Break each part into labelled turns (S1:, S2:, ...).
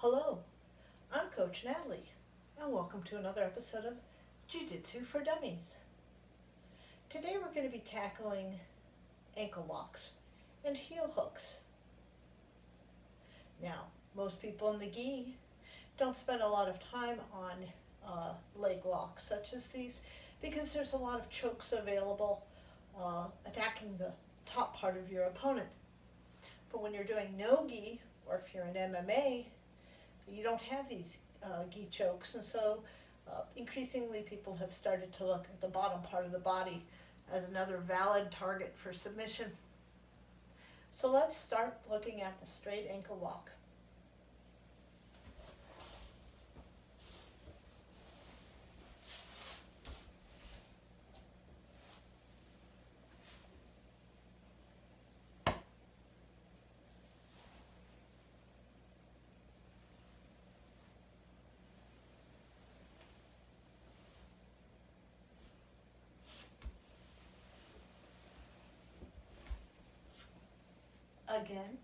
S1: Hello, I'm Coach Natalie, and welcome to another episode of Jitsu for Dummies. Today we're going to be tackling ankle locks and heel hooks. Now, most people in the gi don't spend a lot of time on leg locks such as these because there's a lot of chokes available attacking the top part of your opponent. But when you're doing no gi, or if you're in MMA, you don't have these gi chokes, and so increasingly people have started to look at the bottom part of the body as another valid target for submission. So let's start looking at the straight ankle lock. Again,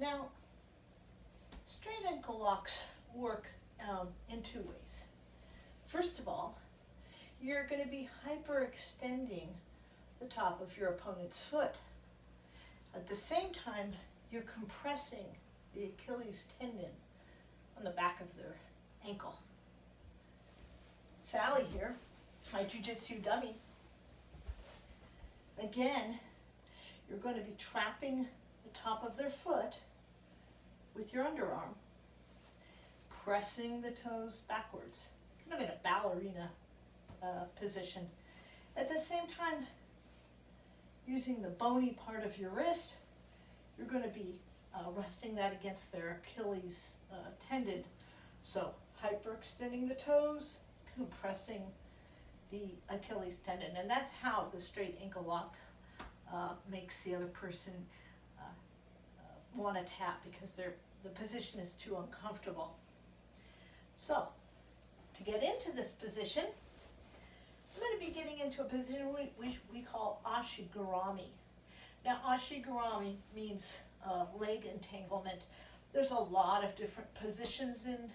S1: now straight ankle locks work in two ways. First of all, you're going to be hyperextending the top of your opponent's foot. At the same time, you're compressing the Achilles tendon on the back of their ankle. Sally here, my jiu-jitsu dummy. Again, you're going to be trapping the top of their foot with your underarm, pressing the toes backwards, kind of in a ballerina position. At the same time, using the bony part of your wrist, you're going to be resting that against their Achilles tendon. So hyperextending the toes, compressing the Achilles tendon. And that's how the straight ankle lock makes the other person want to tap, because the position is too uncomfortable. So, to get into this position, I'm going to be getting into a position we call ashigarami. Now, ashigarami means leg entanglement. There's a lot of different positions in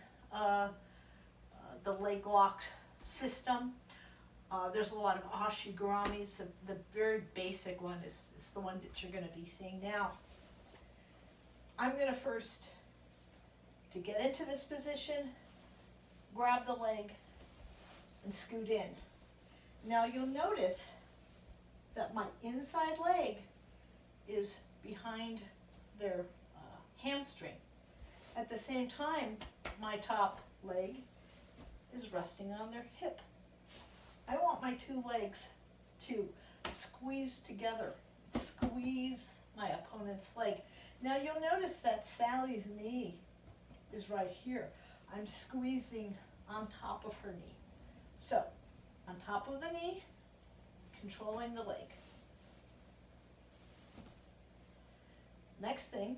S1: the leg lock system. There's a lot of ashigaramis. The very basic one is the one that you're going to be seeing now. I'm going to first, to get into this position, grab the leg and scoot in. Now you'll notice that my inside leg is behind their hamstring. At the same time, my top leg is resting on their hip. I want my two legs to squeeze together, squeeze my opponent's leg. Now you'll notice that Sally's knee is right here. I'm squeezing on top of her knee. So, on top of the knee, controlling the leg. Next thing,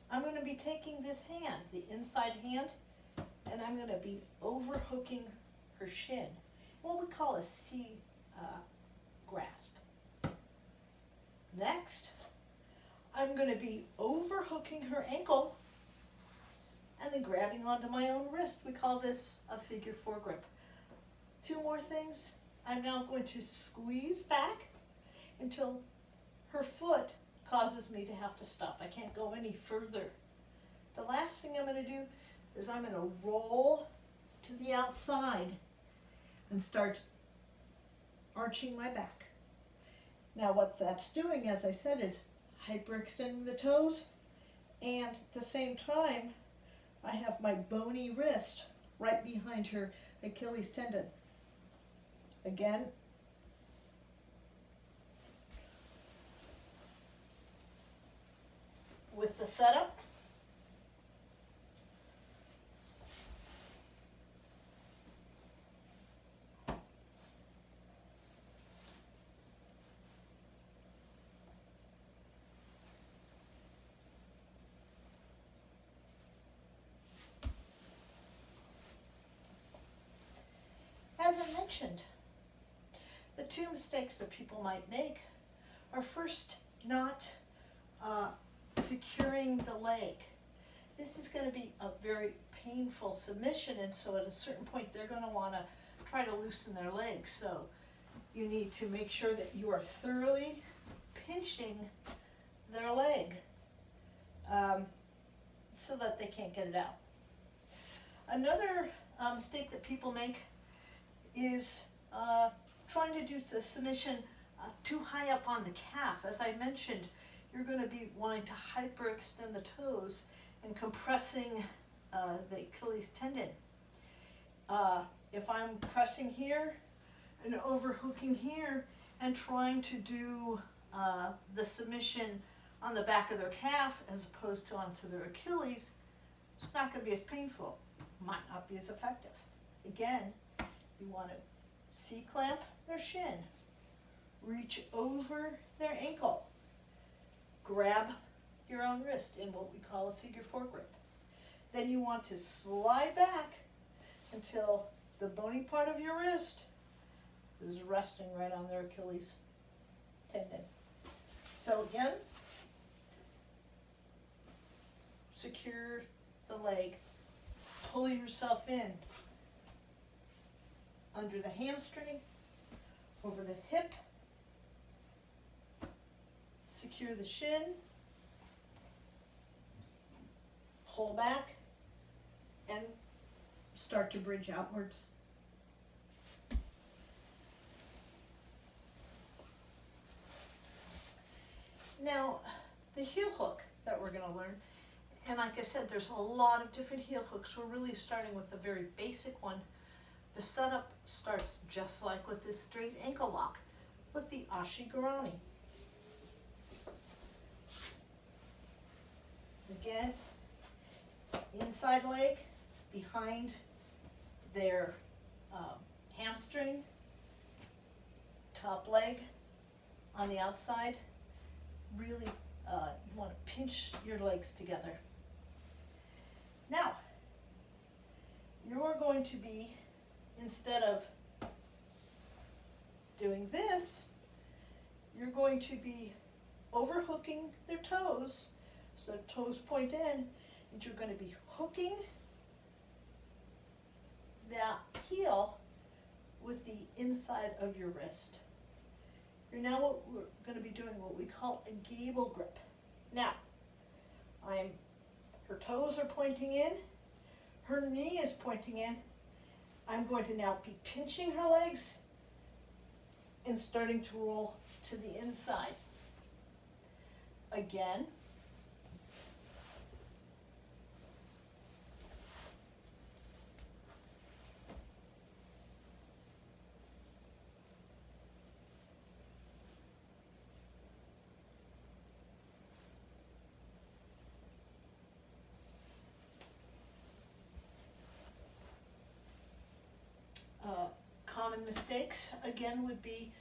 S1: I'm going to be taking this hand, the inside hand, and I'm going to be overhooking her shin. What we call a C grasp. Next, I'm going to be overhooking her ankle and then grabbing onto my own wrist. We call this a figure four grip. Two more things. I'm now going to squeeze back until her foot causes me to have to stop. I can't go any further. The last thing I'm going to do is I'm going to roll to the outside and start arching my back. Now what that's doing, as I said, is hyperextending the toes, and at the same time I have my bony wrist right behind her Achilles tendon. Again, with the setup, mentioned, the two mistakes that people might make are first not securing the leg. This is going to be a very painful submission, and so at a certain point they're going to want to try to loosen their legs. So you need to make sure that you are thoroughly pinching their leg so that they can't get it out. Another mistake that people make is trying to do the submission too high up on the calf. As I mentioned, you're going to be wanting to hyperextend the toes and compressing the Achilles tendon. If I'm pressing here and overhooking here and trying to do the submission on the back of their calf as opposed to onto their Achilles, it's not going to be as painful. Might not be as effective. Again, you want to C-clamp their shin, reach over their ankle, grab your own wrist in what we call a figure four grip. Then you want to slide back until the bony part of your wrist is resting right on their Achilles tendon. So again, secure the leg, pull yourself in under the hamstring, over the hip, secure the shin, pull back, and start to bridge outwards. Now, the heel hook that we're going to learn, and like I said, there's a lot of different heel hooks. We're really starting with a very basic one. The setup starts just like with this straight ankle lock, with the ashigarami. Again, inside leg behind their hamstring, top leg on the outside. Really, you want to pinch your legs together. Now, you're going to be, instead of doing this, you're going to be overhooking their toes, so toes point in, and you're going to be hooking that heel with the inside of your wrist. You're now we're going to be doing what we call a gable grip. Now, her toes are pointing in, her knee is pointing in. I'm going to now be pinching her legs and starting to roll to the inside. Again. Common mistakes, again, would be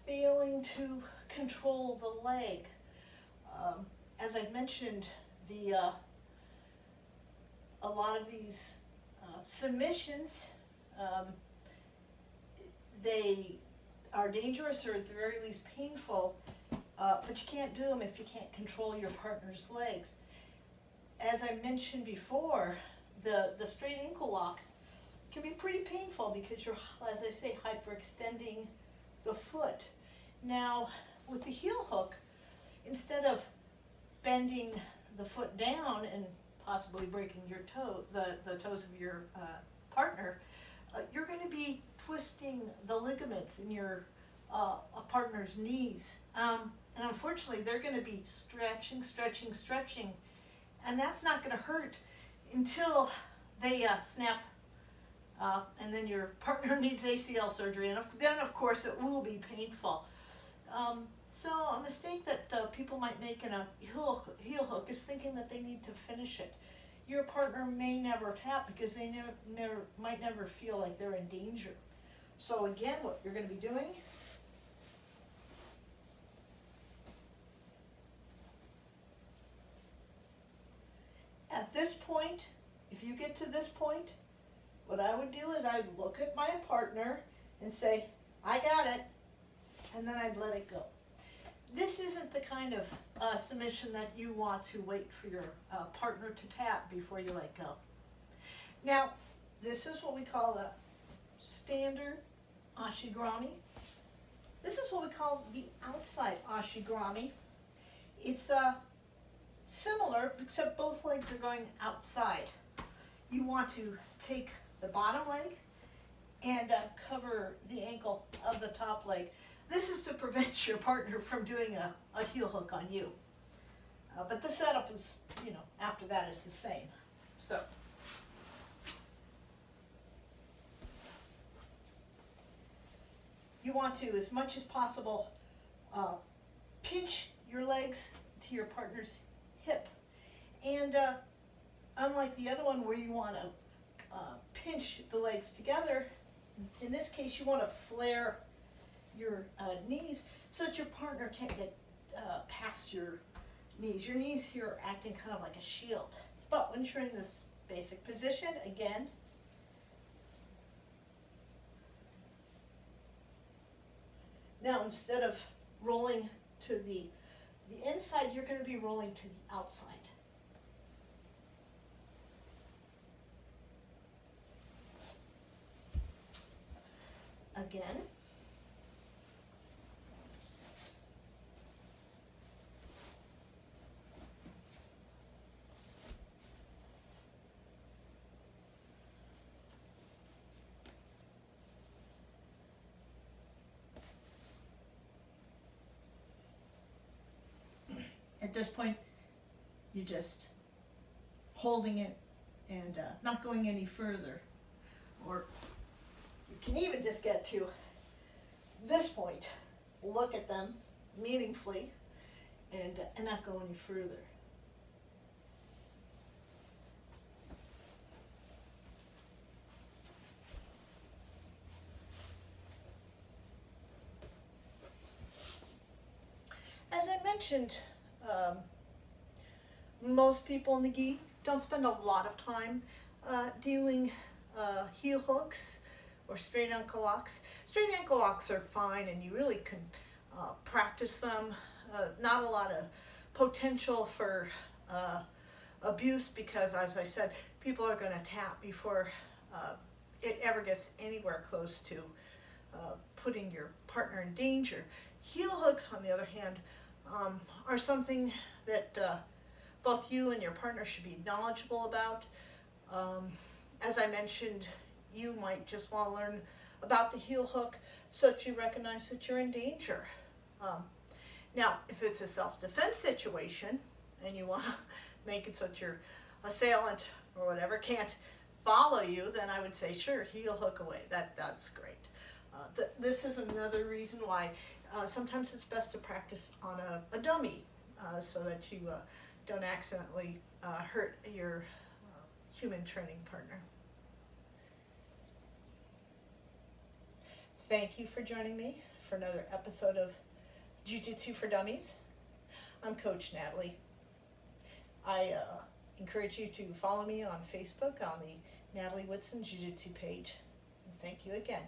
S1: failing to control the leg. As I mentioned, a lot of these submissions, they are dangerous or at the very least painful, but you can't do them if you can't control your partner's legs. As I mentioned before, the straight ankle lock can be pretty painful because you're, as I say, hyperextending the foot. Now, with the heel hook, instead of bending the foot down and possibly breaking your toe, the toes of your partner, you're going to be twisting the ligaments in your partner's knees. And unfortunately, they're going to be stretching, and that's not going to hurt until they snap. And then your partner needs ACL surgery, and then of course it will be painful. So a mistake that people might make in a heel hook is thinking that they need to finish it. Your partner may never tap because they might never feel like they're in danger. So again, what you're going to be doing, at this point, if you get to this point, what I would do is I would look at my partner and say, I got it, and then I'd let it go. This isn't the kind of submission that you want to wait for your partner to tap before you let go. Now, this is what we call a standard ashigrami. This is what we call the outside ashigrami. It's similar, except both legs are going outside. You want to take the bottom leg and cover the ankle of the top leg. This is to prevent your partner from doing a heel hook on you. But the setup is, after that is the same. So, you want to, as much as possible, pinch your legs to your partner's hip. And unlike the other one where you want to pinch the legs together, in this case you want to flare your knees so that your partner can't get past your knees. Your knees here are acting kind of like a shield. But once you're in this basic position, again, now instead of rolling to the inside, you're going to be rolling to the outside. Again. At this point, you're just holding it and not going any further. Or you can even just get to this point, look at them meaningfully, and not go any further. As I mentioned, most people in the gi don't spend a lot of time doing heel hooks or straight ankle locks. Straight ankle locks are fine, and you really can practice them. Not a lot of potential for abuse because, as I said, people are going to tap before it ever gets anywhere close to putting your partner in danger. Heel hooks, on the other hand, are something that both you and your partner should be knowledgeable about. As I mentioned, you might just want to learn about the heel hook so that you recognize that you're in danger. Now, if it's a self-defense situation and you want to make it so that your assailant or whatever can't follow you, then I would say, sure, heel hook away. That's great. This is another reason why sometimes it's best to practice on a dummy so that you don't accidentally hurt your human training partner. Thank you for joining me for another episode of Jiu-Jitsu for Dummies. I'm Coach Natalie. I encourage you to follow me on Facebook on the Natalie Whitson Jiu-Jitsu page. And thank you again.